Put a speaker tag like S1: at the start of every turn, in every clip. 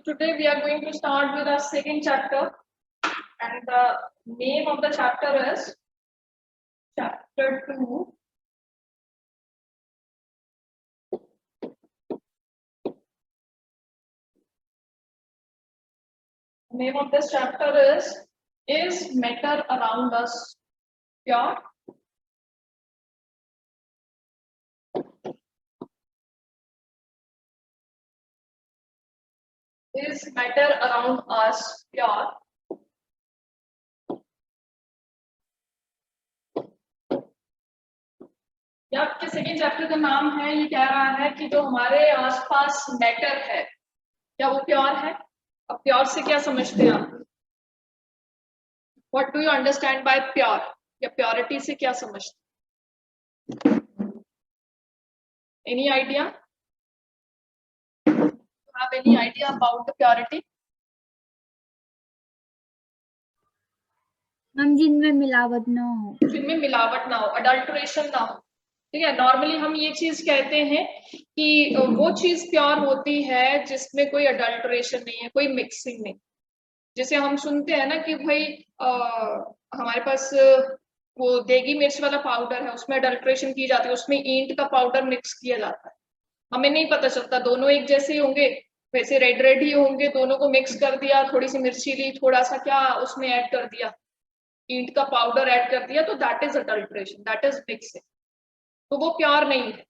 S1: today we are going to start with our second chapter, and the name of the chapter is chapter 2. The name of this chapter is matter around us pure? Is matter around us pure? ये आपके second chapter का नाम है। ये कह रहा है कि जो हमारे आसपास मैटर है क्या वो प्योर है? अब प्योर से क्या समझते हैं आप? What do you understand by pure या प्योरिटी से क्या समझते? Any idea? Have any idea about the purity?
S2: हम जिनमें मिलावट ना हो,
S1: जिनमें मिलावट ना हो, अडल्ट्रेशन ना हो। ठीक है, नॉर्मली हम ये चीज कहते हैं कि वो चीज प्योर होती है जिसमें कोई अडल्ट्रेशन नहीं है, कोई मिक्सिंग नहीं। जैसे हम सुनते हैं ना कि भाई हमारे पास वो देगी मिर्च वाला पाउडर है, उसमें अडल्ट्रेशन की जाती है, उसमें ईंट का पाउडर मिक्स किया जाता है। हमें नहीं पता चलता, दोनों एक जैसे ही होंगे, वैसे रेड रेड ही होंगे, दोनों को मिक्स कर दिया, थोड़ी सी मिर्ची ली, थोड़ा सा क्या उसमें ऐड कर दिया, ईंट का पाउडर ऐड कर दिया, तो that is adulteration, that is mixing. तो वो प्योर नहीं है।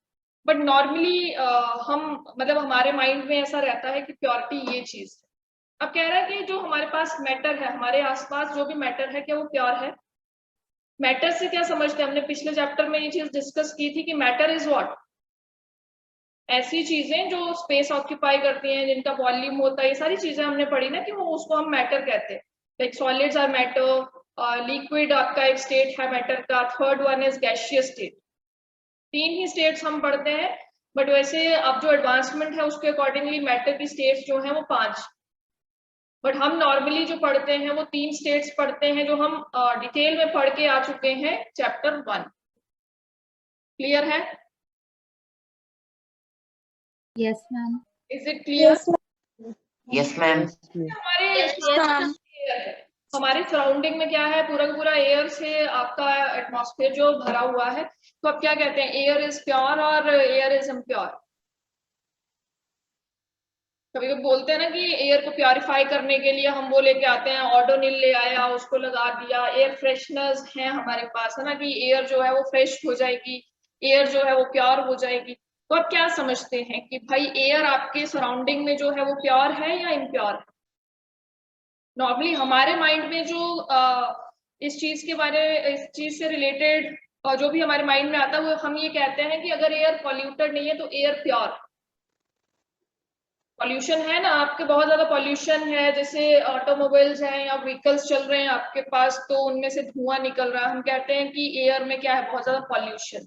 S1: बट नॉर्मली हम मतलब हमारे माइंड में ऐसा रहता है कि प्योरिटी ये चीज है। अब कह रहा है कि जो हमारे पास मैटर है, हमारे आसपास जो भी मैटर है, क्या वो प्योर है? मैटर से क्या समझते हैं? हमने पिछले चैप्टर में ये चीज डिस्कस की थी कि मैटर इज व्हाट? ऐसी चीजें जो स्पेस ऑक्यूपाई करती हैं, जिनका वॉल्यूम होता है, ये सारी चीजें हमने पढ़ी ना कि वो उसको हम मैटर कहते हैं। Like solids are matter, liquid आपका एक स्टेट है मैटर का, third one is gaseous state. तीन ही स्टेट्स हम पढ़ते हैं, बट वैसे अब जो एडवांसमेंट है उसके अकॉर्डिंगली मैटर की स्टेट्स जो है वो 5, बट हम नॉर्मली जो पढ़ते हैं वो 3 स्टेट्स पढ़ते हैं, जो हम डिटेल में पढ़ के आ चुके हैं चैप्टर 1। क्लियर है?
S2: Yes ma'am.
S1: Is it clear?
S3: Yes ma'am.
S1: हमारे सराउंडिंग में क्या है, पूरा पूरा एयर से आपका एटमॉस्फेयर जो भरा हुआ है, तो आप क्या कहते हैं, एयर इज प्योर और एयर इज इम्प्योर? कभी कभी बोलते हैं ना कि एयर को प्योरीफाई करने के लिए हम वो लेके आते हैं, ऑडोनिल ले आया, उसको लगा दिया, एयर फ्रेशनर्स हैं हमारे पास, है ना, कि एयर जो है वो फ्रेश हो जाएगी, एयर जो है वो प्योर हो जाएगी। तो आप क्या समझते हैं कि भाई एयर आपके सराउंडिंग में जो है वो प्योर है या इम्प्योर है? नॉर्मली हमारे माइंड में जो इस चीज से रिलेटेड जो भी हमारे माइंड में आता है, वो हम ये कहते हैं कि अगर एयर पॉल्यूटेड नहीं है तो एयर प्योर। पॉल्यूशन है ना, आपके बहुत ज्यादा पॉल्यूशन है, जैसे ऑटोमोबाइल्स हैं या व्हीकल्स चल रहे हैं आपके पास, तो उनमें से धुआं निकल रहा है, हम कहते हैं कि एयर में क्या है, बहुत ज्यादा पॉल्यूशन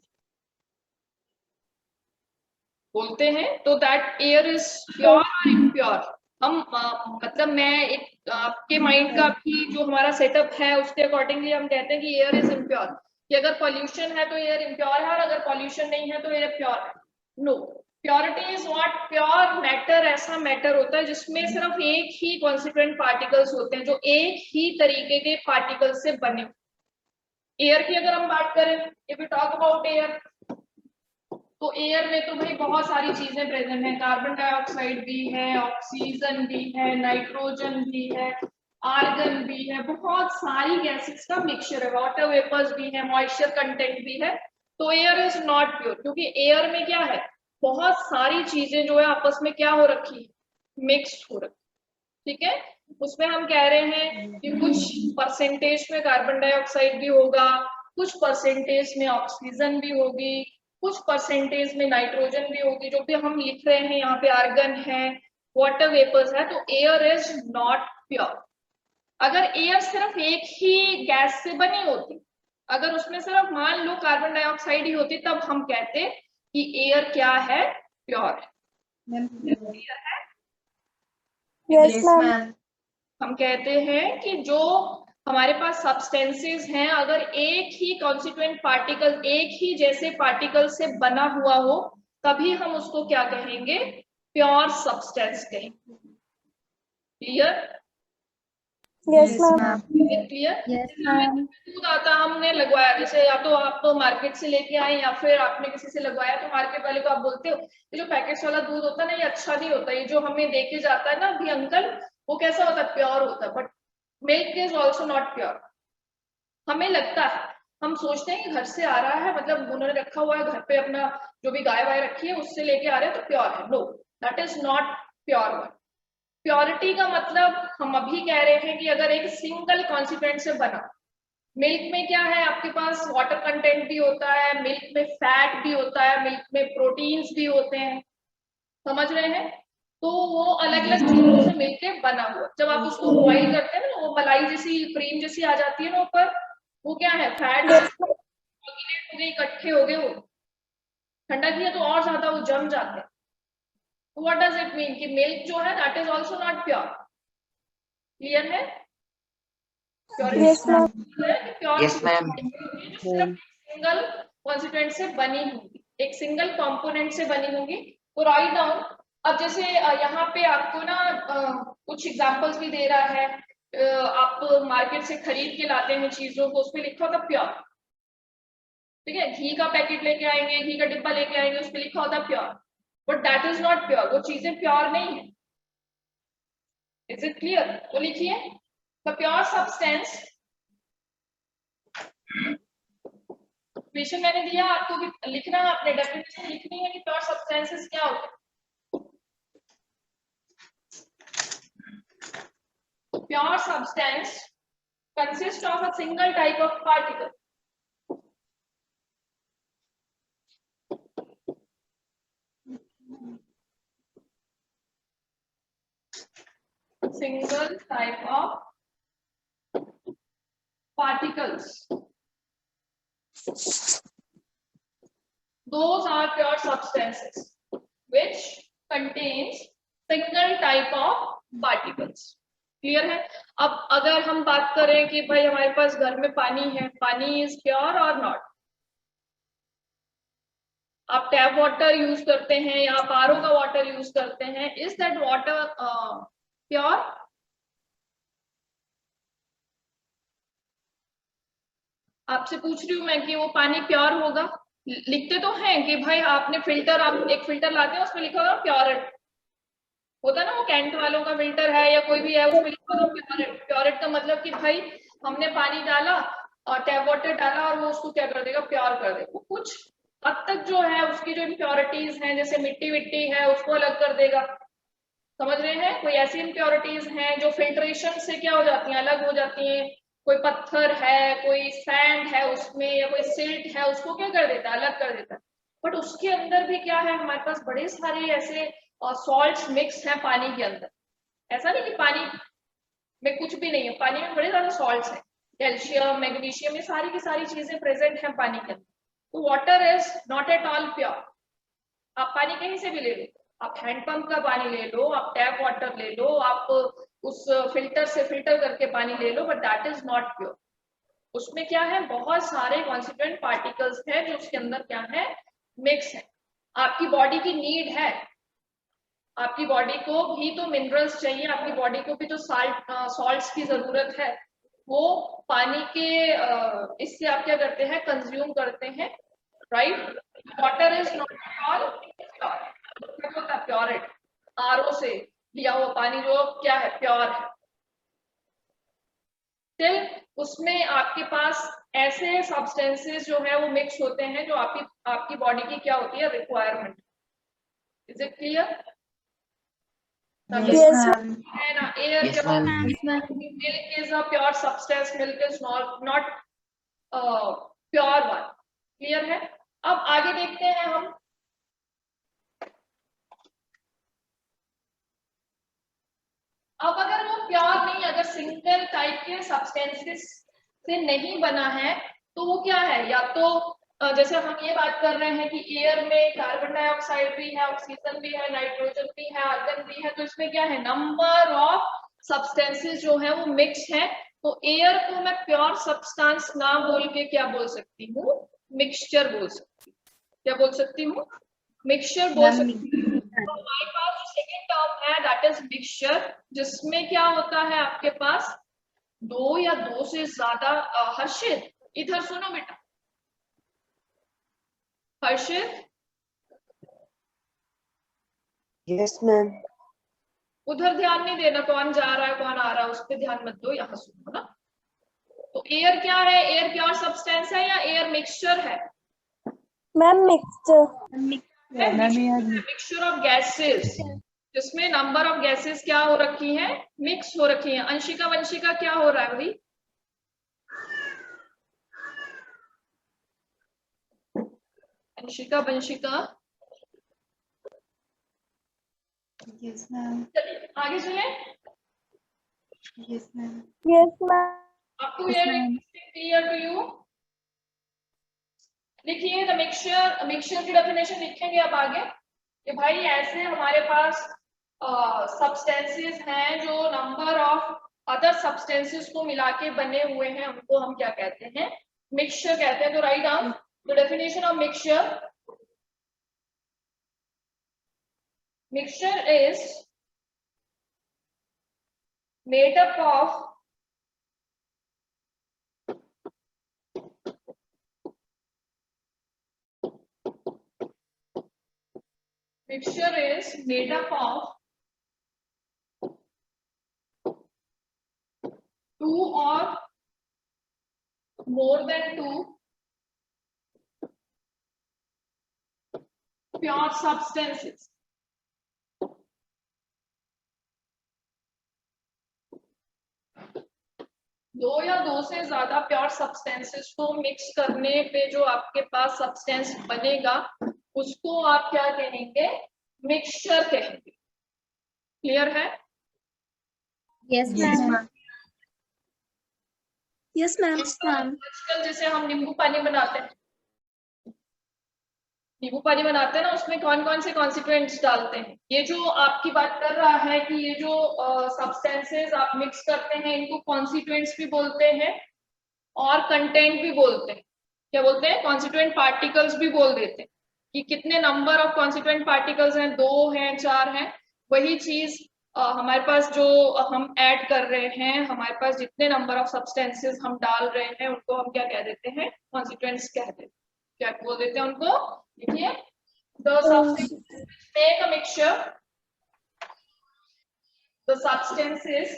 S1: बोलते हैं। तो दैट एयर इज प्योर और इम्प्योर। हम मतलब मैं एक आपके माइंड का भी जो हमारा सेटअप है उसके अकॉर्डिंगली हम कहते हैं कि एयर इज इम्प्योर, कि अगर पॉल्यूशन है तो एयर इम्प्योर है, और अगर पॉल्यूशन नहीं है तो एयर प्योर है। No, purity is what? Pure matter ऐसा मैटर होता है जिसमें सिर्फ एक ही कॉन्स्टिट्यूएंट पार्टिकल्स होते हैं, जो एक ही तरीके के पार्टिकल्स से बने। एयर की अगर हम बात करें, if you talk about air, तो एयर में तो भाई बहुत सारी चीजें प्रेजेंट है, कार्बन डाइऑक्साइड भी है, ऑक्सीजन भी है, नाइट्रोजन भी है, आर्गन भी है, बहुत सारी गैसेस का मिक्सचर है, वाटर वेपर्स भी है, मॉइस्चर कंटेंट भी है। तो एयर इज नॉट प्योर, क्योंकि एयर में क्या है, बहुत सारी चीजें जो है आपस में क्या हो रखी है, मिक्स्ड हो रखी। ठीक है, उसमें हम कह रहे हैं कि कुछ परसेंटेज में कार्बन डाइऑक्साइड भी होगा, कुछ परसेंटेज में ऑक्सीजन भी होगी, कुछ परसेंटेज में नाइट्रोजन भी होगी, जो भी हम लिख रहे हैं यहाँ पे आर्गन है, वाटर वेपर्स है। तो एयर इज नॉट प्योर। अगर एयर सिर्फ एक ही गैस से बनी होती, अगर उसमें सिर्फ मान लो कार्बन डाइऑक्साइड ही होती, तब हम कहते कि एयर क्या है, प्योर है। क्लियर है?
S3: Yes ma'am.
S1: हम कहते हैं कि जो हमारे पास सब्सटेंसेस हैं, अगर एक ही कॉन्स्टिट्यूएंट पार्टिकल, एक ही जैसे पार्टिकल से बना हुआ हो, तभी हम उसको क्या कहेंगे, प्योर सब्सटेंस कहेंगे। Clear?
S3: Yes, ma'am.
S1: Clear?
S2: Yes, ma'am.
S1: दूध आता हमने लगवाया, जैसे या तो आप तो मार्केट से लेके आए या फिर आपने किसी से लगवाया, तो मार्केट वाले को आप बोलते हो ये जो पैकेट्स वाला दूध होता है ना, ये अच्छा नहीं होता, ये जो हमें दे के जाता है ना अभी अंकल, वो कैसा होता है, प्योर होता है, but milk is also not pure. हमें लगता है, हम सोचते हैं कि घर से आ रहा है, मतलब उन्होंने रखा हुआ है घर पे, अपना जो भी गाय वाय रखी है उससे लेके आ रहे हैं तो प्योर है। No, that is not pure one. Purity का मतलब हम अभी कह रहे हैं कि अगर एक सिंगल कॉन्स्टिट्यूएंट से बना, मिल्क में क्या है आपके पास, वाटर कंटेंट भी होता है, मिल्क में फैट भी होता है, मिल्क में प्रोटीन्स भी होते हैं, समझ रहे हैं? तो वो अलग अलग चीजों से मिलके बना हुआ, जब आप उसको बॉइल करते हैं ना, वो मलाई जैसी क्रीम जैसी आ जाती है ना ऊपर, वो क्या है, फैट हो गए, इकट्ठे हो गए, वो ठंडा किया तो और ज्यादा वो जम जाते हैं। व्हाट डज इट मीन कि मिल्क जो है that is also not pure. Clear है?
S3: Yes, ma'am.
S1: Pure
S3: Yes, ma'am.
S1: सिर्फ सिंगल कॉन्स्टिट्यूएंट से बनी होंगी, एक सिंगल कंपोनेंट से बनी होंगी। तो राइट डाउन, अब जैसे यहाँ पे आपको ना कुछ एग्जांपल्स भी दे रहा है, आप मार्केट से खरीद के लाते हैं चीजों को, उसपे लिखा होता प्योर, ठीक है, घी का पैकेट लेके आएंगे, घी का डिब्बा लेके आएंगे, उसपे लिखा होता pure, but that is not pure, वो चीजें प्योर नहीं है। Is it clear? तो लिखिए, द प्योर सब्सटेंस, क्वेश्चन मैंने दिया आपको भी लिखना है, आपने डेफिनेशन लिखनी है कि प्योर सब्सटेंसेस क्या होते हैं। Pure substance consists of a single type of particle. Single type of particles. Those are pure substances which contains single type of particles. Clear है? अब अगर हम बात करें कि भाई हमारे पास घर में पानी है, पानी इज प्योर और नॉट? आप टैप वाटर यूज करते हैं या आप आरओ का वाटर यूज करते हैं, इज दैट वाटर प्योर? आपसे पूछ रही हूँ मैं कि वो पानी प्योर होगा? लिखते तो हैं कि भाई आपने फिल्टर, आप एक फिल्टर लाते हैं उसमें लिखा होगा प्योरेट, होता है ना, वो कैंट वालों का फिल्टर है या कोई भी है, उसमें लिखा होगा प्योरेट। प्योरेट का मतलब कि भाई हमने पानी डाला और टैप वाटर डाला और वो उसको क्या कर देगा, प्योर कर देगा। कुछ हद तक जो है उसकी जो इम्प्योरिटीज हैं, जैसे मिट्टी विट्टी है, उसको अलग कर देगा, समझ रहे हैं? कोई ऐसी इम्प्योरिटीज हैं जो फिल्ट्रेशन से क्या हो जाती हैं, अलग हो जाती हैं, कोई पत्थर है, कोई सैंड है उसमें, या कोई सिल्ट है, उसको क्या कर देता है, अलग कर देता है। बट उसके अंदर भी क्या है, हमारे पास बड़े सारे ऐसे सॉल्ट्स मिक्स हैं पानी के अंदर। ऐसा नहीं कि पानी में कुछ भी नहीं है, पानी में बड़े सारे सॉल्ट्स हैं, कैल्शियम, मैग्नीशियम, ये सारी की सारी चीजें प्रेजेंट हैं पानी के अंदर। तो water is not at all pure. आप पानी कहीं से भी ले लो, आप हैंडपंप का पानी ले लो, आप टैप वाटर ले लो, आप उस फिल्टर से फिल्टर करके पानी ले लो, but that is not pure. उसमें क्या है, बहुत सारे कॉन्स्टिट्यूएंट पार्टिकल्स हैं जो उसके अंदर क्या है, मिक्स है। आपकी बॉडी की नीड है, आपकी बॉडी को भी तो मिनरल्स चाहिए, आपकी बॉडी को भी तो सॉल्ट्स की जरूरत है, वो पानी के इससे आप क्या करते हैं, कंज्यूम करते हैं, right? Water is not pure, प्योरेट आरओ से लिया हुआ पानी जो क्या है, प्योर है। फिर उसमें आपके पास ऐसे सब्सटेंसेस जो है वो मिक्स होते हैं जो आपकी बॉडी की क्या होती है, requirement. Is it clear?
S3: Yes, ma'am.
S1: है ना, air
S3: Yes, ma'am.
S1: Milk is a pure substance, milk is not pure one. Clear है? अब आगे देखते हैं हम, अब अगर वो प्योर नहीं, अगर सिंगल टाइप के सब्सटेंसेस से नहीं बना है, तो वो क्या है, या तो जैसे हम ये बात कर रहे हैं कि एयर में कार्बन डाइऑक्साइड भी है, ऑक्सीजन भी है, नाइट्रोजन भी है, आर्गन भी है, तो इसमें क्या है, नंबर ऑफ सब्सटेंसेस जो है वो मिक्स है। तो एयर को मैं प्योर सब्सटेंस ना बोल के क्या बोल सकती हूँ, मिक्सचर बोल सकती हूँ। क्या बोल सकती हूँ, मिक्सचर बोल सकती हूँ। तो हमारे पास जो सेकेंड टर्म है दैट इज मिक्सचर, जिसमें क्या होता है आपके पास दो या दो से ज्यादा हर्षित, इधर सुनो बेटा, हर्षित
S3: यस मैम।
S1: उधर ध्यान नहीं देना, कौन जा रहा है कौन आ रहा है उस पर ध्यान मत दो, यहाँ सुनो ना। तो एयर क्या है, एयर प्योर सब्सटेंस है या एयर मिक्सचर है?
S3: Ma'am mixture.
S1: Mixture of gases, जिसमें नंबर ऑफ गैसेस क्या हो रखी है, मिक्स हो रखी है। अंशिका वंशिका क्या हो रहा है भाई? Anshika Vanshika
S2: yes ma'am.
S1: चलिए आगे चले।
S2: Yes ma'am.
S3: Yes ma'am.
S1: Up to here clear to you? लिखिए द मिक्सचर, मिक्सचर की डेफिनेशन लिखेंगे अब आगे कि भाई ऐसे हमारे पास सब्सटेंसेस हैं जो नंबर ऑफ अदर सब्सटेंसेस को मिला के बने हुए हैं, उनको हम क्या कहते हैं, मिक्सचर कहते हैं। तो write down the definition of mixture. Mixture is made up of mixture is made up of two or more than two pure substances. दो या दो से ज्यादा प्योर सब्सटेंसेस को मिक्स करने पे जो आपके पास सब्सटेंस बनेगा उसको आप क्या कहेंगे, मिक्सचर कहेंगे। क्लियर है?
S2: Yes ma'am.
S3: Yes ma'am.
S1: आजकल जैसे हम नींबू पानी बनाते हैं, नींबू पानी बनाते हैं ना, उसमें कौन कौन से कॉन्स्टिट्यूएंट्स डालते हैं? ये जो आपकी बात कर रहा है कि ये जो सब्सटेंसेस आप मिक्स करते हैं इनको कॉन्स्टिट्यूएंट्स भी बोलते हैं और कंटेंट भी बोलते हैं। क्या बोलते हैं? कॉन्स्टिट्यूएंट पार्टिकल्स भी बोल देते हैं कि कितने नंबर ऑफ कॉन्स्टिट्यूएंट पार्टिकल्स हैं, 2 हैं 4 हैं। वही चीज हमारे पास जो हम ऐड कर रहे हैं, हमारे पास जितने नंबर ऑफ सब्सटेंसेस हम डाल रहे हैं उनको हम क्या कह देते हैं, कॉन्स्टिट्यूएंट्स कहते हैं। क्या बोल देते हैं उनको? देखिए the substances make a mixture, the substances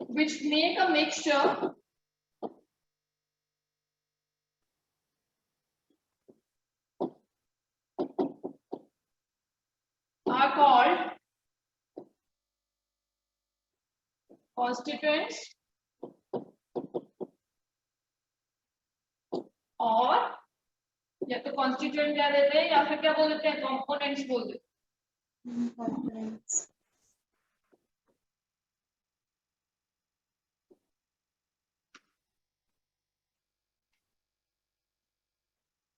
S1: which make a mixture are called constituents और या तो कॉन्स्टिट्यूएंट क्या देते हैं या फिर क्या बोल देते हैं, कंपोनेंट्स बोल देते हैं।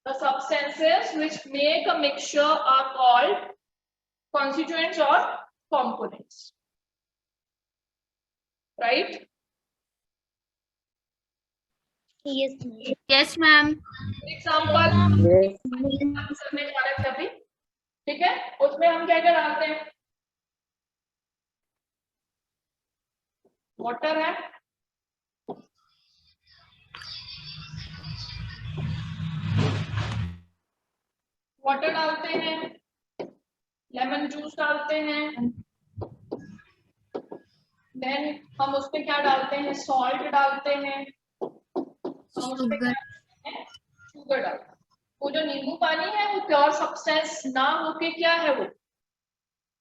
S1: The substances which make a mixture are called constituents or components, right?
S2: Yes ma'am.
S1: Example करने जा रहे थे अभी, ठीक है? उसमें हम क्या क्या डालते हैं? वाटर है, वाटर डालते हैं, लेमन जूस डालते हैं, देन हम उसमें क्या डालते हैं, सॉल्ट डालते हैं, हम उसमें क्या डालते हैं, शुगर डालते हैं। वो जो नींबू पानी है वो प्योर सब्सटेंस ना होके क्या है, वो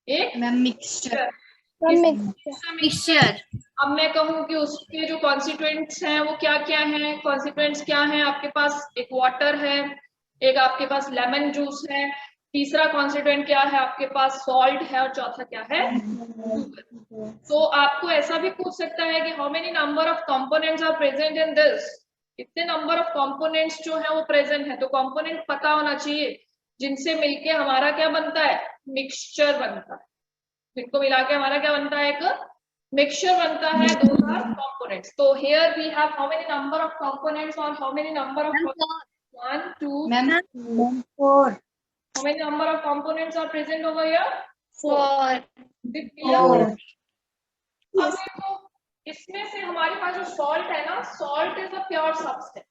S1: एक
S2: मिक्सचर।
S1: मिक्सचर। अब मैं कहूँ कि उसके जो कॉन्स्टिट्यूएंट्स हैं वो क्या क्या हैं, कॉन्स्टिट्यूएंट्स क्या हैं आपके पास, एक वाटर है, एक आपके पास लेमन जूस है, तीसरा कॉन्स्टिट्यूएंट क्या है आपके पास, सॉल्ट है, और चौथा क्या है, शुगर। तो आपको ऐसा भी पूछ सकता है कि how many number of components are present in this, कितने नंबर ऑफ कंपोनेंट्स जो है वो प्रेजेंट है। तो कंपोनेंट पता होना चाहिए जिनसे मिलके हमारा क्या बनता है, मिक्सचर बनता है। जिनको मिला के हमारा क्या बनता है, एक मिक्सचर बनता है। Those are components. तो here we have how many number of components और how many number of 1 2
S2: Ma'am, 4.
S1: how many number of components are present over here?
S2: 4.
S1: Is it clear?
S2: 4.
S1: अब देखो इसमें से हमारे पास जो सॉल्ट है ना, salt is a pure substance.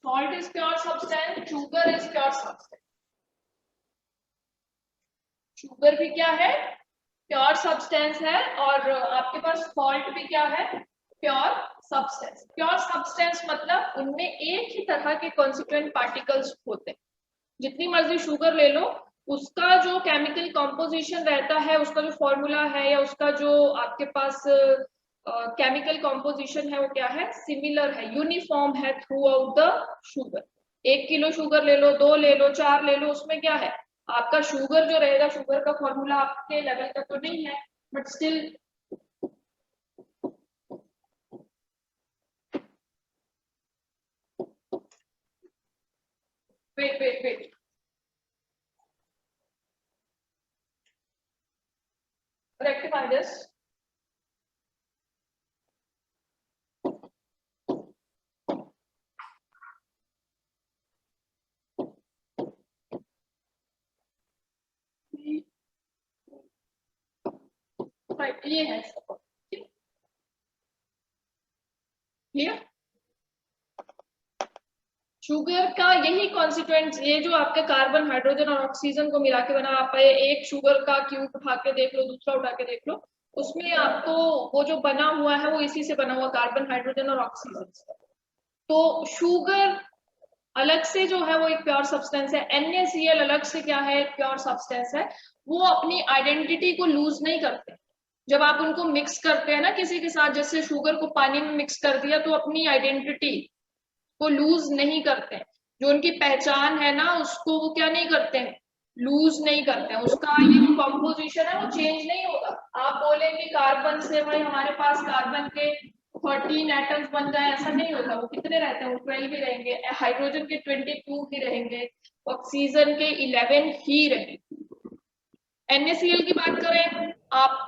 S1: Salt is pure substance, sugar is pure substance. Sugar भी क्या है? प्योर सब्सटेंस है. और आपके पास सॉल्ट भी क्या है? Pure substance. प्योर सब्सटेंस मतलब उनमें एक ही तरह के कॉन्स्टिट्यूएंट पार्टिकल्स होते हैं. जितनी मर्जी शुगर ले लो, उसका जो केमिकल कॉम्पोजिशन रहता है, उसका जो फॉर्मूला है या उसका जो आपके पास केमिकल कॉम्पोजिशन है वो क्या है? सिमिलर है, यूनिफॉर्म है through out the sugar. 1 kilo sugar ले लो, 2 ले लो, 4 ले लो, उसमें क्या है? आपका शुगर जो रहेगा, शुगर का फॉर्मूला आपके लेवल का तो नहीं है, but still wait rectify this. Right, ये है क्लियर. शुगर का यही कॉन्स्टिट्यूएंट्स, ये जो आपके कार्बन, हाइड्रोजन और ऑक्सीजन को मिला के बना, आप एक शुगर का क्यूब उठा के देख लो, दूसरा उठा के देख लो, उसमें आपको वो जो बना हुआ है वो इसी से बना हुआ, कार्बन, हाइड्रोजन और ऑक्सीजन से. तो शुगर अलग से जो है वो एक प्योर सब्सटेंस है. NaCl अलग से क्या है? एक प्योर सब्सटेंस है. वो अपनी आइडेंटिटी को लूज नहीं करते. जब आप उनको मिक्स करते हैं ना किसी के साथ, जैसे शुगर को पानी में मिक्स कर दिया, तो अपनी आइडेंटिटी को लूज नहीं करते. जो उनकी पहचान है ना, उसको वो क्या नहीं करते हैं? लूज नहीं करते हैं. उसका ये जो कॉम्पोजिशन है वो चेंज नहीं होगा. आप बोलेंगे कार्बन से भाई हमारे पास कार्बन के 13 एटम्स बन जाए, ऐसा नहीं होता. वो कितने रहते हैं? वो 12 ही रहेंगे. हाइड्रोजन के 22 ही रहेंगे, ऑक्सीजन के 11 ही रहेंगे. NaCl की बात करें, आप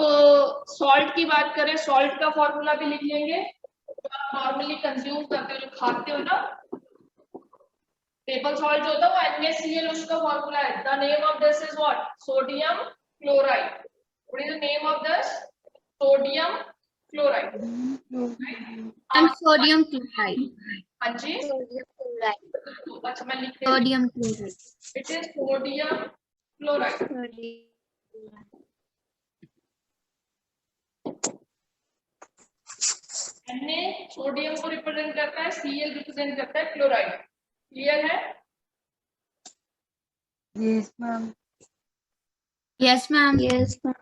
S1: सॉल्ट की बात करें, सॉल्ट का फॉर्मूला भी लिख लेंगे. जो आप नॉर्मली कंज्यूम करते हो, जो खाते हो ना, टेबल सॉल्ट जो होता है वो NaCl उसका फॉर्मूला है. The name of this is what? Sodium chloride. What is the name of this? Sodium chloride.
S2: And sodium chloride.
S1: हाँ जी, अच्छा मैं लिख रही हूँ.
S2: Sodium chloride.
S1: It is sodium chloride. Na sodium को रिप्रेजेंट करता है, Cl रिप्रेजेंट करता है क्लोराइड. क्लियर है?
S3: Yes, ma'am.
S2: Yes, ma'am. Yes, ma'am.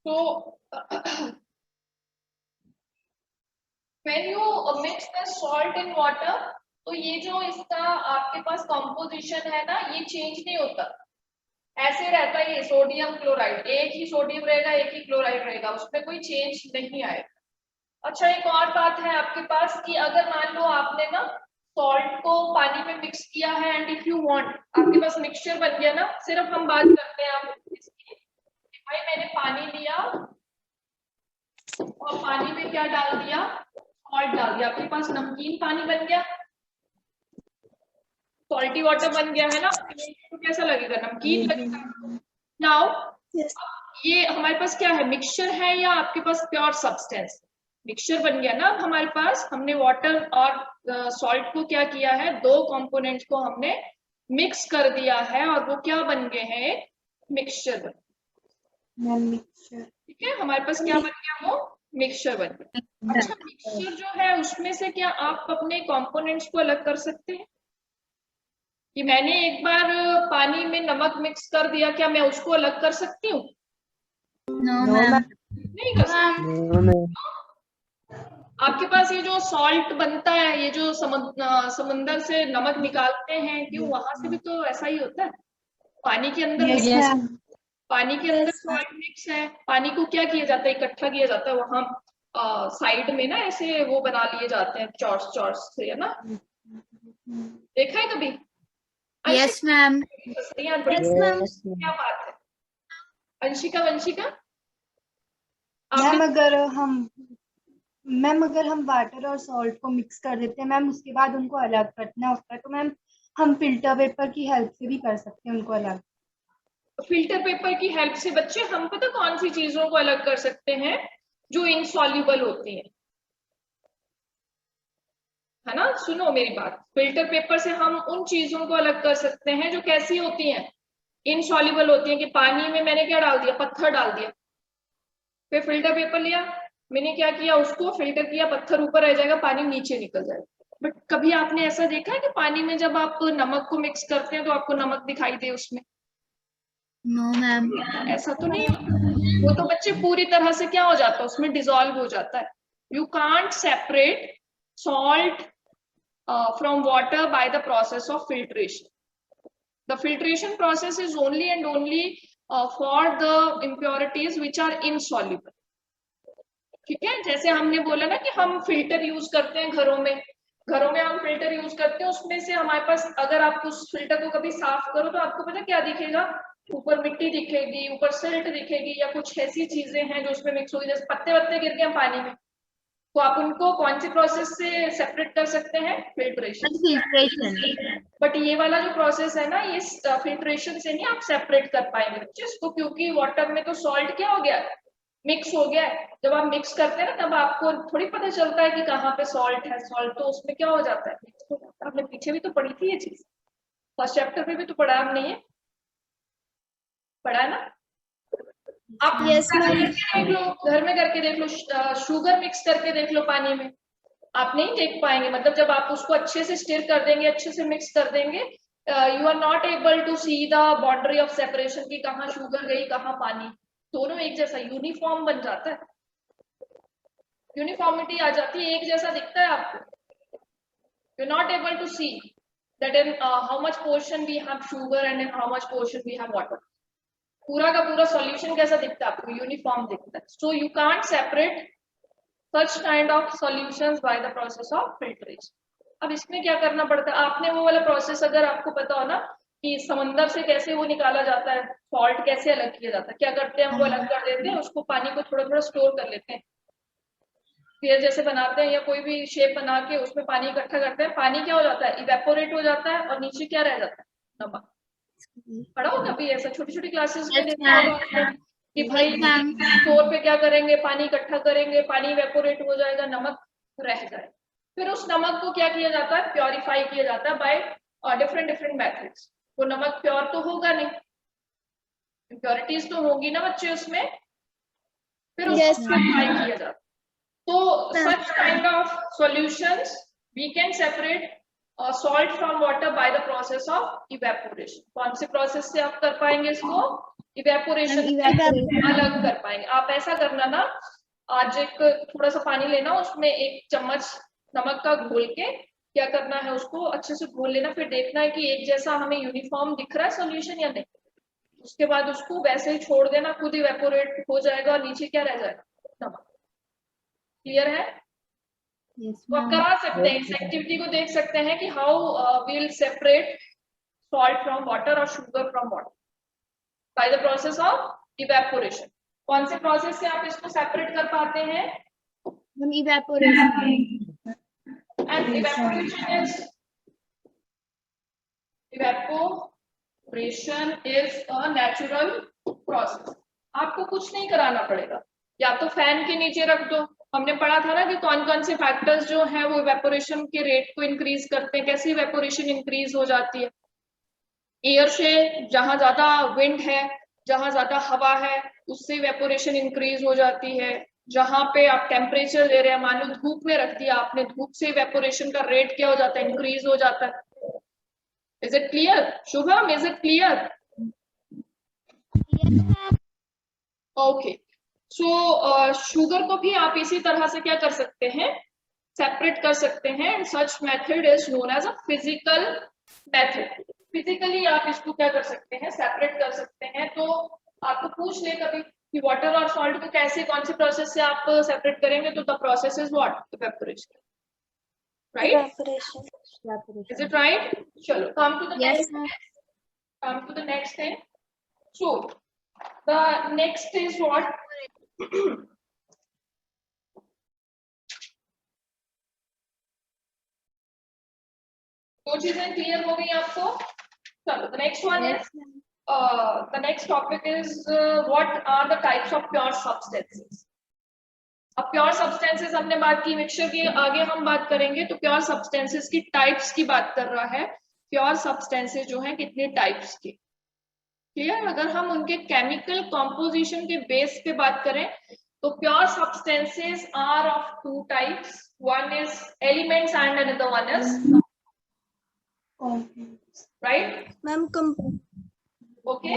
S1: So when you mix the salt in water, तो ये जो इसका आपके पास कॉम्पोजिशन है ना, ये चेंज नहीं होता, ऐसे रहता है. ये सोडियम क्लोराइड, एक ही सोडियम रहेगा, एक ही क्लोराइड रहेगा, उसमें कोई चेंज नहीं आएगा. अच्छा, एक और बात है आपके पास कि अगर मान लो आपने ना सॉल्ट को पानी में मिक्स किया है, एंड इफ यू वांट, आपके पास मिक्सचर बन गया ना, सिर्फ हम बात करते हैं आप इसकी, भाई मैंने पानी लिया और पानी में क्या डाल दिया? सॉल्ट डाल दिया. आपके पास नमकीन पानी बन गया, सॉल्टी वाटर बन गया है ना, तो कैसा लगेगा? नमकीन लगेगा. नाउ ये हमारे पास क्या है? मिक्सचर है या आपके पास प्योर सब्सटेंस? मिक्सचर बन गया ना हमारे पास. हमने वाटर और सॉल्ट को क्या किया है? दो कंपोनेंट्स को हमने मिक्स कर दिया है और वो क्या बन गए हैं? मिक्सचर बन. ठीक है, हमारे पास क्या बन गया? वो मिक्सचर बन गया. अच्छा, मिक्सचर जो है उसमें से क्या आप अपने कंपोनेंट्स को अलग कर सकते हैं? कि मैंने एक बार पानी में नमक मिक्स कर दिया, क्या मैं उसको अलग कर सकती हूँ?
S2: No, ma'am.
S1: नहीं कर सकती. आपके पास ये जो सॉल्ट बनता है, ये जो समंदर से नमक निकालते हैं, क्यों वहां से भी तो ऐसा ही होता है. पानी के अंदर पानी के अंदर सॉल्ट मिक्स है. पानी को क्या किया जाता है? इकट्ठा किया जाता है वहां साइड में ना, ऐसे वो बना लिए जाते हैं चॉर्स से, है ना. देखा है कभी?
S2: Yes, ma'am.
S1: अंशिका, बड़ी क्या बात है। अंशिका, वंशिका
S4: मैम
S1: आपने
S4: अगर हम वाटर और सॉल्ट को मिक्स कर देते हैं मैम, उसके बाद उनको अलग करना होता है, तो मैम हम फिल्टर पेपर की हेल्प से भी कर सकते हैं उनको अलग।
S1: फिल्टर पेपर की हेल्प से बच्चे हम पता कौन सी चीजों को अलग कर सकते हैं? जो इनसॉल्युबल होती हैं, है ना। सुनो मेरी बात, फिल्टर पेपर से हम उन चीजों को अलग कर सकते हैं जो कैसी होती हैं, इनसॉल्युबल होती हैं। कि पानी में मैंने क्या डाल दिया, पत्थर डाल दिया, फिर फिल्टर पेपर लिया, मैंने क्या किया, उसको फिल्टर किया, पत्थर ऊपर रह जाएगा, पानी नीचे निकल जाएगा। बट कभी आपने ऐसा देखा है कि पानी में जब आप नमक को मिक्स करते हैं तो आपको नमक दिखाई दे उसमें?
S2: No, ma'am.
S1: ऐसा तो नहीं है। वो तो बच्चे पूरी तरह से क्या हो जाता है, उसमें डिसॉल्व हो जाता है। You can't separate salt from water by the process of filtration. The filtration process is only and only for the impurities which are insoluble. ठीक है, जैसे हमने बोला ना कि हम फिल्टर यूज करते हैं घरों में हम फिल्टर यूज करते हैं, उसमें से हमारे पास, अगर आप उस फिल्टर को कभी साफ करो तो आपको पता क्या दिखेगा, ऊपर मिट्टी दिखेगी, ऊपर सिल्ट दिखेगी, या कुछ ऐसी चीजें हैं जो उसमें मिक्स होगी, जैसे पत्ते वत्ते गिर गए पानी में, तो आप उनको कौन सी प्रोसेस से सेपरेट कर सकते हैं? फिल्ट्रेशन।
S2: Filtration.
S1: बट ये वाला जो प्रोसेस है ना, ये फिल्ट्रेशन से नहीं आप सेपरेट कर पाएंगे बच्चे इसको, क्योंकि वाटर में तो सॉल्ट क्या हो गया, मिक्स हो गया है। जब आप मिक्स करते हैं ना, तब आपको थोड़ी पता चलता है कि कहाँ पे सॉल्ट है, सॉल्ट तो उसमें क्या हो जाता है, मिक्स हो जाता है। आपने पीछे भी तो पढ़ी थी ये चीज, फर्स्ट चैप्टर में भी तो पढ़ा हमने, ये पढ़ा है ना। आप
S3: Yes, ma'am.
S1: देख लो, घर में करके देख लो, शुगर मिक्स करके देख लो पानी में, आप नहीं देख पाएंगे। मतलब जब आप उसको अच्छे से स्टिर कर देंगे, अच्छे से मिक्स कर देंगे, you are not able to see the boundary of separation की कहाँ शुगर गई कहाँ पानी, दोनों एक जैसा यूनिफॉर्म बन जाता है, यूनिफॉर्मिटी आ जाती है, एक जैसा दिखता है आपको। You not able to see that in how much portion we have sugar and in how much portion we have water. पूरा का पूरा सॉल्यूशन कैसा दिखता है आपको, यूनिफॉर्म दिखता है। So you can't separate such kind of solutions by the process of filtration। अब इसमें क्या करना पड़ता है, आपने वो वाला प्रोसेस अगर आपको पता हो ना कि समंदर से कैसे वो निकाला जाता है, सॉल्ट कैसे अलग किया जाता है, क्या करते हैं, वो अलग कर देते हैं, उसको पानी को थोड़ा थोड़ा स्टोर कर लेते हैं, फिर जैसे बनाते हैं या कोई भी शेप बना के उसमें पानी इकट्ठा करते हैं, पानी क्या हो जाता है, इवेपोरेट हो जाता है, और नीचे क्या रह जाता है, नमक। पढ़ा होगा कभी ऐसा, छोटी छोटी क्लासेस में देखा होगा आपने कि भाई फ्लोर पे क्या करेंगे, पानी इकट्ठा करेंगे, पानी इवेपोरेट हो जाएगा, नमक रह जाए, फिर उस नमक को क्या किया जाता है, प्योरीफाई किया जाता है बाय डिफरेंट डिफरेंट मेथड्स। वो नमक प्योर तो होगा नहीं, इम्प्योरिटीज तो होंगी ना बच्चे उसमें, फिर उसको प्योरीफाई किया जाता है। तो such kind of solutions we can separate salt from water by the process of evaporation। कौन से प्रोसेस से आप कर पाएंगे इसको, इवेपोरेशन अलग कर पाएंगे। आप ऐसा करना ना, आज एक थोड़ा सा पानी लेना, उसमें 1 चम्मच नमक का घोल के क्या करना है, उसको अच्छे से घोल लेना, फिर देखना है कि एक जैसा हमें यूनिफॉर्म दिख रहा है सोल्यूशन या नहीं। उसके बाद उसको वैसे ही छोड़ देना, खुद इवेपोरेट हो जाएगा और नीचे क्या रह जाएगा, नमक। क्लियर है? तो आप करा सकते हैं, इस एक्टिविटी को देख सकते हैं कि how we will separate salt from water और sugar from water by the process of evaporation. कौन से प्रोसेस से आप इसको सेपरेट कर पाते हैं?
S2: Evaporation.
S1: And evaporation is a natural process। आपको कुछ नहीं कराना पड़ेगा, या तो फैन के नीचे रख दो। हमने पढ़ा था ना कि कौन कौन से फैक्टर्स जो हैं वो इवेपोरेशन के रेट को इंक्रीज करते हैं, कैसे इवेपोरेशन इंक्रीज हो जाती है। एयर से, जहां ज्यादा विंड है, जहां ज्यादा हवा है, उससे इवेपोरेशन इंक्रीज हो जाती है। जहां पे आप टेम्परेचर ले रहे हैं, मान लो धूप में रख दिया आपने, धूप से इवेपोरेशन का रेट क्या हो जाता है, इंक्रीज हो जाता है। Is it clear Shubham, is it clear? Okay, so sugar को भी आप इसी तरह से क्या कर सकते हैं, सेपरेट कर सकते हैं। And such method is known as a physical method. Physically आप इसको क्या कर सकते हैं, सेपरेट कर सकते हैं। तो आपको पूछ ले कभी कि वाटर और सॉल्ट को कैसे, कौन से प्रोसेस से आप सेपरेट करेंगे, तो the process is what, evaporation. right?
S3: Evaporation.
S1: Is it right? Chalo, come to the
S2: Yes,
S1: next.
S2: ma'am.
S1: Come to the next thing. So the next is what? दो चीजें क्लियर हो गई आपको? चलो, the next one
S2: Yes,
S1: is
S2: ma'am.
S1: the next topic is what are the types of pure substances? अब pure substances हमने बात की, मिक्सचर की आगे हम बात करेंगे, तो प्योर सब्सटेंसेस की टाइप्स की बात कर रहा है। प्योर सब्सटेंसेस जो है कितने टाइप्स के, क्लियर? अगर हम उनके केमिकल कॉम्पोजिशन के बेस पे बात करें तो pure substances are of two types, one is elements and another one is right,
S3: Ma'am,
S1: okay?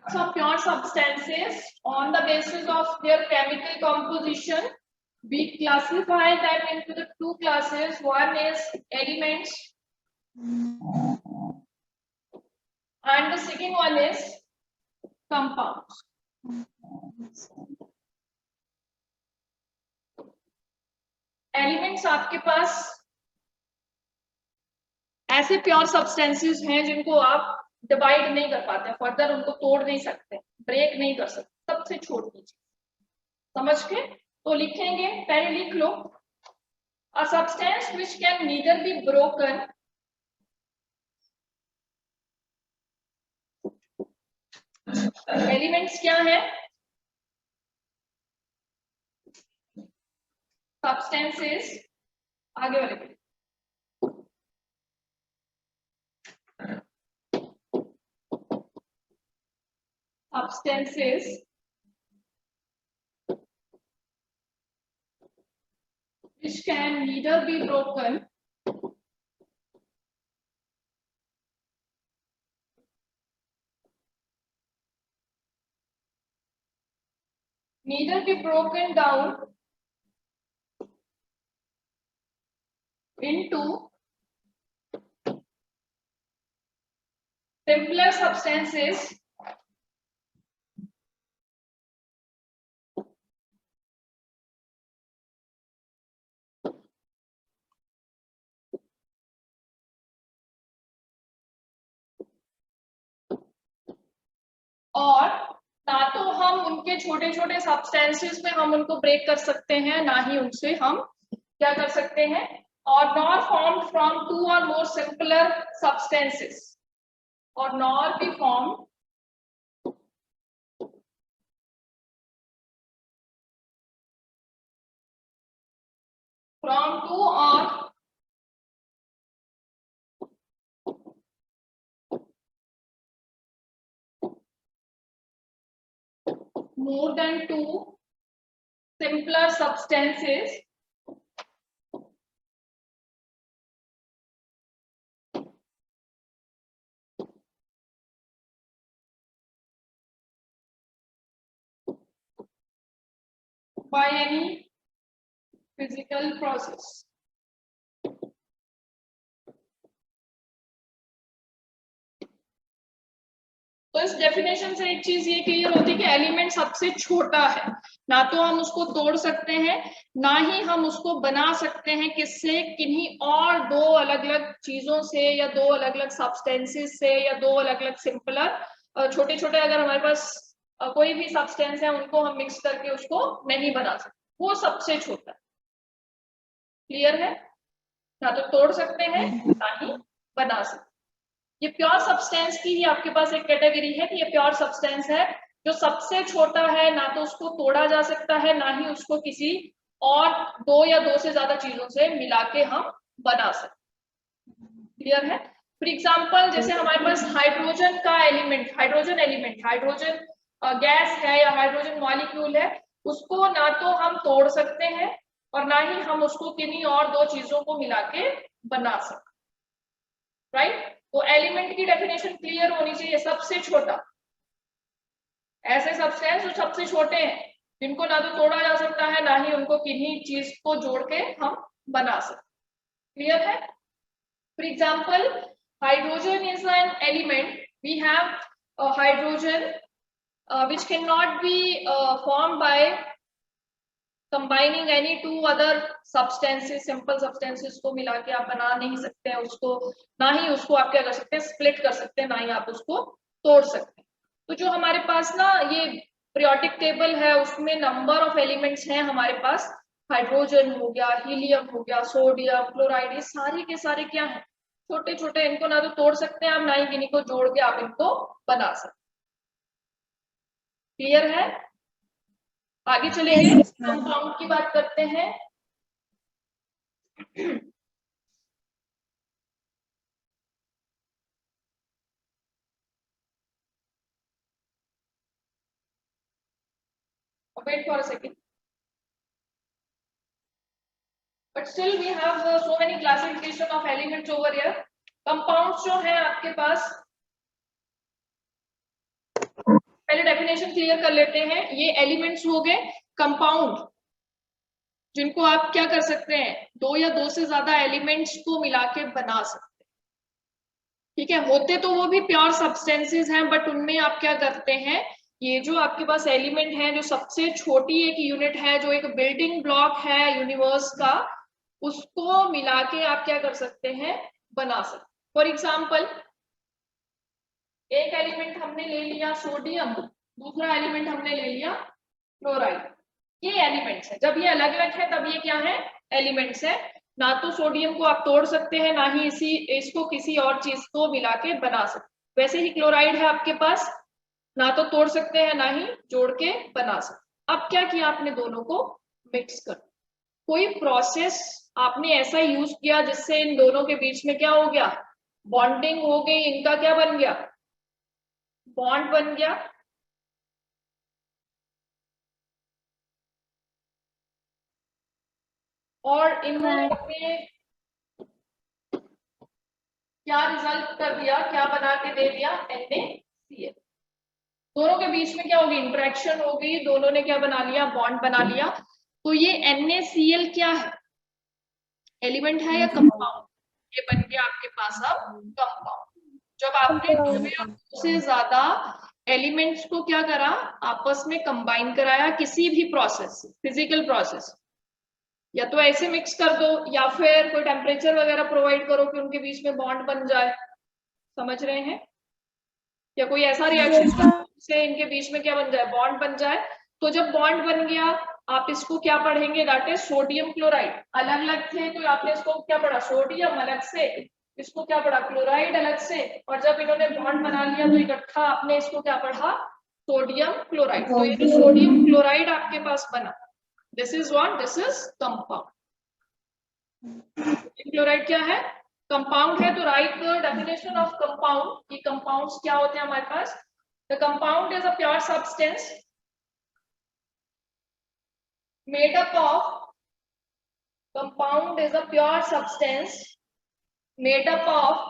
S1: So pure substances on the basis of their chemical composition, we classify them into the two classes. One is elements and the second one is compounds. Elements आपके पास ऐसे pure substances हैं जिनको आप divide नहीं कर पाते, further उनको तोड़ नहीं सकते, ब्रेक नहीं कर सकते, सबसे छोटी चीज समझ के तो लिखेंगे, पहले लिख लो, a substance which can neither be broken elements क्या है? सब्सटेंसेस आगे वाले पे substances which can neither be broken down into simpler substances और ना तो हम उनके छोटे छोटे सब्सटेंसेस में हम उनको ब्रेक कर सकते हैं, ना ही उनसे हम क्या कर सकते हैं, और nor form from two or more simpler substances, or nor be form from two or more than two simpler substances by any physical process. तो इस डेफिनेशन से एक चीज ये क्लियर होती है कि एलिमेंट सबसे छोटा है, ना तो हम उसको तोड़ सकते हैं, ना ही हम उसको बना सकते हैं किससे, किन्हीं और दो अलग अलग चीजों से, या दो अलग अलग सब्सटेंसेस से, या दो अलग अलग सिंपलर छोटे छोटे अगर हमारे पास कोई भी सब्सटेंस है उनको हम मिक्स करके उसको नहीं बना सकते, वो सबसे छोटा। क्लियर है? ना तो तोड़ सकते हैं ना ही बना सकते। ये प्योर सब्सटेंस की ही आपके पास एक कैटेगरी है कि ये प्योर सब्सटेंस है जो सबसे छोटा है, ना तो उसको तोड़ा जा सकता है, ना ही उसको किसी और दो या दो से ज्यादा चीजों से मिला के हम बना सकते। क्लियर है? फॉर एग्जाम्पल जैसे हमारे पास हाइड्रोजन का एलिमेंट, हाइड्रोजन गैस है या हाइड्रोजन मॉलिक्यूल है, उसको ना तो हम तोड़ सकते हैं और ना ही हम उसको किन्हीं और दो चीजों को मिला के बना सकते, राइट? तो एलिमेंट की डेफिनेशन क्लियर होनी चाहिए, सबसे छोटा, ऐसे सब्सटेंस जो सबसे छोटे हैं, जिनको ना तो तोड़ा जा सकता है, ना ही उनको किन्हीं चीज को जोड़ के हम बना सकते। क्लियर है? For example hydrogen is an element. We have a hydrogen which cannot be formed by combining any two other substances. Simple substances को मिला के आप बना नहीं सकते हैं उसको, ना ही उसको आप क्या कर सकते हैं, स्प्लिट कर सकते हैं, ना ही आप उसको तोड़ सकते हैं। तो जो हमारे पास ना ये पीरियोडिक टेबल है उसमें नंबर ऑफ एलिमेंट्स हैं हमारे पास, हाइड्रोजन हो गया, हीलियम हो गया, सोडियम, क्लोराइड, ये सारे के सारे क्या हैं, छोटे छोटे। इनको ना तो तोड़ सकते हैं आप, ना ही किन्हीं को जोड़ के आप इनको बना सकते। क्लियर है? आगे चलेंगे, कंपाउंड की बात करते हैं। Wait for a second. But still we have so many classification of elements over here. Compounds जो है आपके पास, पहले डेफिनेशन क्लियर कर लेते हैं। ये एलिमेंट्स हो गए कंपाउंड, जिनको आप क्या कर सकते हैं, दो या दो से ज्यादा एलिमेंट्स को मिला के बना सकते हैं। ठीक है, होते तो वो भी प्योर सब्सटेंसेस हैं, बट उनमें आप क्या करते हैं, ये जो आपके पास एलिमेंट है, जो सबसे छोटी एक यूनिट है, जो एक बिल्डिंग ब्लॉक है यूनिवर्स का, उसको मिला के आप क्या कर सकते हैं, बना सकते। फॉर एग्जाम्पल, एक एलिमेंट हमने ले लिया सोडियम, दूसरा एलिमेंट हमने ले लिया क्लोराइड। ये एलिमेंट्स है, जब ये अलग अलग है तब ये क्या है, एलिमेंट्स है। ना तो सोडियम को आप तोड़ सकते हैं, ना ही इसको किसी और चीज को मिला के बना सकते। वैसे ही क्लोराइड है आपके पास, ना तो तोड़ सकते हैं, ना ही जोड़ के बना सकते। अब क्या किया आपने, दोनों को मिक्स कर, कोई प्रोसेस आपने ऐसा यूज किया जिससे इन दोनों के बीच में क्या हो गया, बॉन्डिंग हो गई, इनका क्या बन गया, बॉन्ड बन गया। और इन्होंने क्या रिजल्ट कर दिया, क्या बना के दे दिया, NaCl। दोनों के बीच में क्या होगी, इंटरेक्शन हो गई, दोनों ने क्या बना लिया, बॉन्ड बना लिया। तो ये NaCl क्या है, एलिमेंट है या कंपाउंड? ये बन गया आपके पास अब कंपाउंड। जब आपने दो से ज्यादा एलिमेंट्स को क्या करा, आपस में कंबाइन कराया, किसी भी प्रोसेस, फिजिकल प्रोसेस, या तो ऐसे मिक्स कर दो, या फिर कोई टेम्परेचर वगैरह प्रोवाइड करो कि उनके बीच में बॉन्ड बन जाए। समझ रहे हैं? या कोई ऐसा रिएक्शन से इनके बीच में क्या बन जाए, बॉन्ड बन जाए। तो जब बॉन्ड बन गया, आप इसको क्या पढ़ेंगे, दैट इज सोडियम क्लोराइड। अलग अलग थे तो आपने इसको क्या पढ़ा, सोडियम अलग से, इसको क्या पढ़ा, क्लोराइड अलग से। और जब इन्होंने बॉन्ड बना लिया तो इकट्ठा आपने इसको क्या पढ़ा, सोडियम क्लोराइड। तो ये जो सोडियम क्लोराइड आपके पास बना, this is what, this is compound. Chloride क्या है, कंपाउंड है। तो write the definition of compound, कि कंपाउंड्स क्या होते हैं हमारे पास। The compound is a pure substance made up of, compound is a pure substance made up of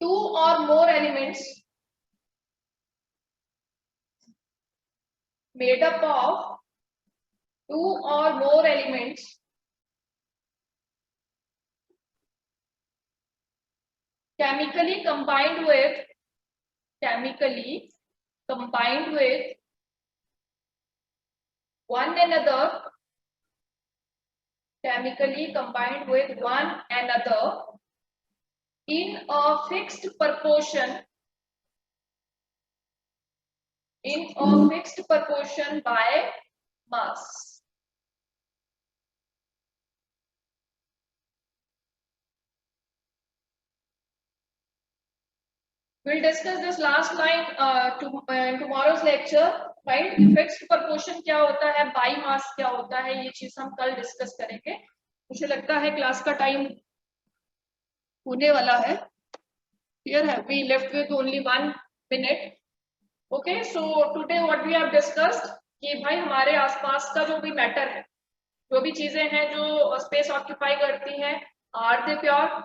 S1: two or more elements, made up of two or more elements chemically combined with one another, chemically combined with one another in a fixed proportion, by mass. We'll discuss this last line in tomorrow's lecture, right? Fixed proportion क्या होता है, by mass क्या होता है, ये चीज हम कल डिस्कस करेंगे। मुझे लगता है क्लास का टाइम होने वाला है। Here है, we left with only 1 minute. Okay, so today what we have discussed, कि भाई हमारे आसपास का जो भी मैटर है, जो भी चीजें हैं जो स्पेस ऑक्यूपाई करती हैं, आर दे प्योर।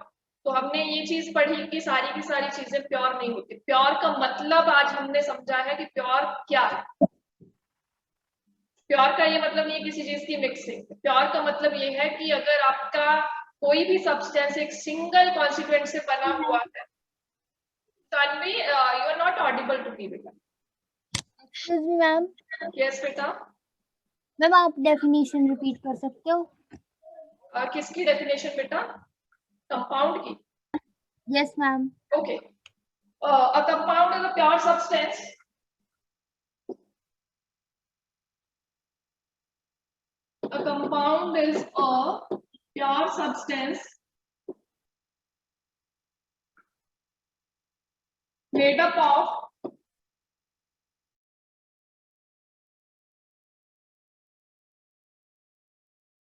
S1: तो हमने ये चीज पढ़ी कि सारी की सारी चीजें प्योर नहीं होती। प्योर का मतलब आज हमने समझा है कि प्योर क्या है। प्योर का ये मतलब नहीं किसी चीज की मिक्सिंग। प्योर का मतलब ये है कि अगर आपका कोई भी सब्सटेंस एक सिंगल कॉन्स्टिट्यूएंट से बना हुआ है। Tanvi, you are not audible to me बेटा।
S2: Excuse me ma'am.
S1: यस बेटा।
S2: मैम आप डेफिनेशन रिपीट कर सकते हो?
S1: किसकी डेफिनेशन बेटा? कंपाउंड की?
S2: Yes ma'am.
S1: Okay. A compound is a pure substance. A compound is a pure substance made up of